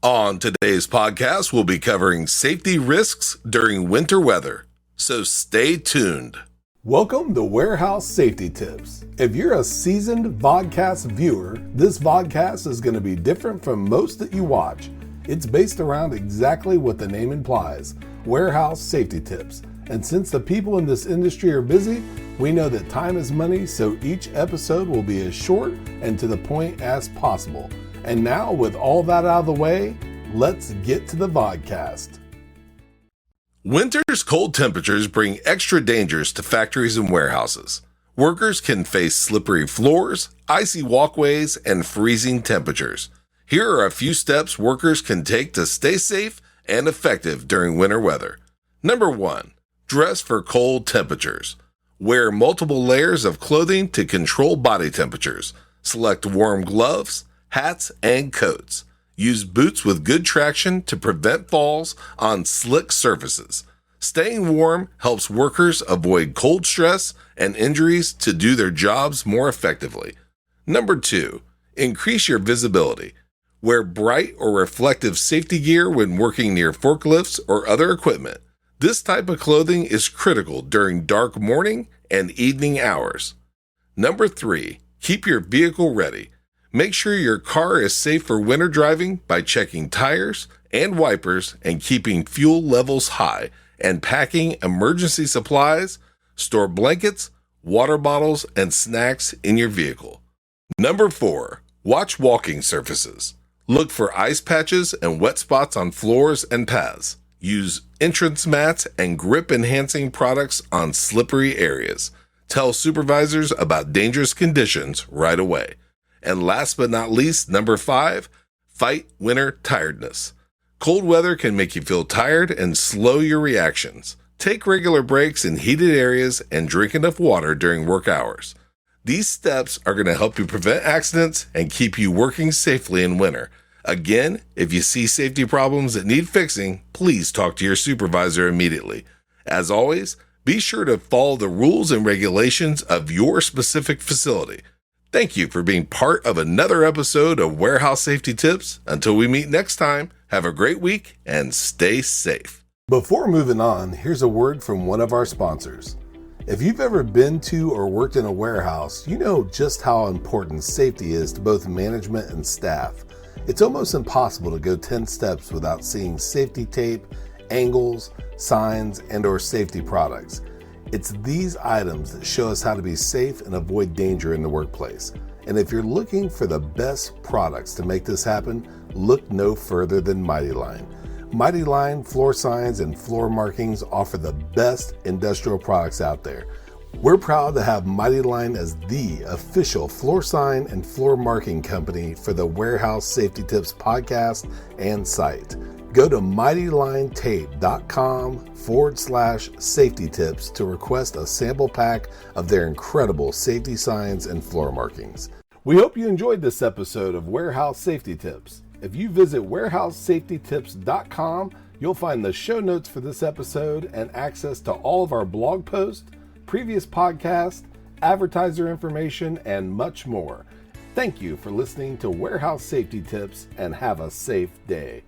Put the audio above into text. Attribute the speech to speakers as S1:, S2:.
S1: On today's podcast, we'll be covering safety risks during winter weather, so stay tuned.
S2: Welcome to Warehouse Safety Tips. If you're a seasoned vodcast viewer, this vodcast is going to be different from most that you watch. It's based around exactly what the name implies, warehouse safety tips. And since the people in this industry are busy, we know that time is money, so each episode will be as short and to the point as possible. And now, with all that out of the way, let's get to the vodcast.
S1: Winter's cold temperatures bring extra dangers to factories and warehouses. Workers can face slippery floors, icy walkways, and freezing temperatures. Here are a few steps workers can take to stay safe and effective during winter weather. Number 1. Dress for cold temperatures. Wear multiple layers of clothing to control body temperatures. Select warm gloves, hats, and coats. Use boots with good traction to prevent falls on slick surfaces. Staying warm helps workers avoid cold stress and injuries to do their jobs more effectively. Number 2. Increase your visibility. Wear bright or reflective safety gear when working near forklifts or other equipment. This type of clothing is critical during dark morning and evening hours. Number 3. Keep your vehicle ready. Make sure your car is safe for winter driving by checking tires and wipers and keeping fuel levels high and packing emergency supplies. Store blankets, water bottles, and snacks in your vehicle. Number 4. Watch walking surfaces. Look for ice patches and wet spots on floors and paths. Use entrance mats and grip-enhancing products on slippery areas. Tell supervisors about dangerous conditions right away. And last but not least, number 5, fight winter tiredness. Cold weather can make you feel tired and slow your reactions. Take regular breaks in heated areas and drink enough water during work hours. These steps are going to help you prevent accidents and keep you working safely in winter. Again, if you see safety problems that need fixing, please talk to your supervisor immediately. As always, be sure to follow the rules and regulations of your specific facility. Thank you for being part of another episode of Warehouse Safety Tips. Until we meet next time, have a great week and stay safe.
S2: Before moving on, here's a word from one of our sponsors. If you've ever been to or worked in a warehouse, you know just how important safety is to both management and staff. It's almost impossible to go 10 steps without seeing safety tape, angles, signs, and/or safety products. It's these items that show us how to be safe and avoid danger in the workplace. And if you're looking for the best products to make this happen, look no further than Mighty Line. Mighty Line floor signs and floor markings offer the best industrial products out there. We're proud to have Mighty Line as the official floor sign and floor marking company for the Warehouse Safety Tips podcast and site. Go to mightylinetape.com/safety tips to request a sample pack of their incredible safety signs and floor markings. We hope you enjoyed this episode of Warehouse Safety Tips. If you visit warehousesafetytips.com, you'll find the show notes for this episode and access to all of our blog posts, previous podcasts, advertiser information, and much more. Thank you for listening to Warehouse Safety Tips and have a safe day.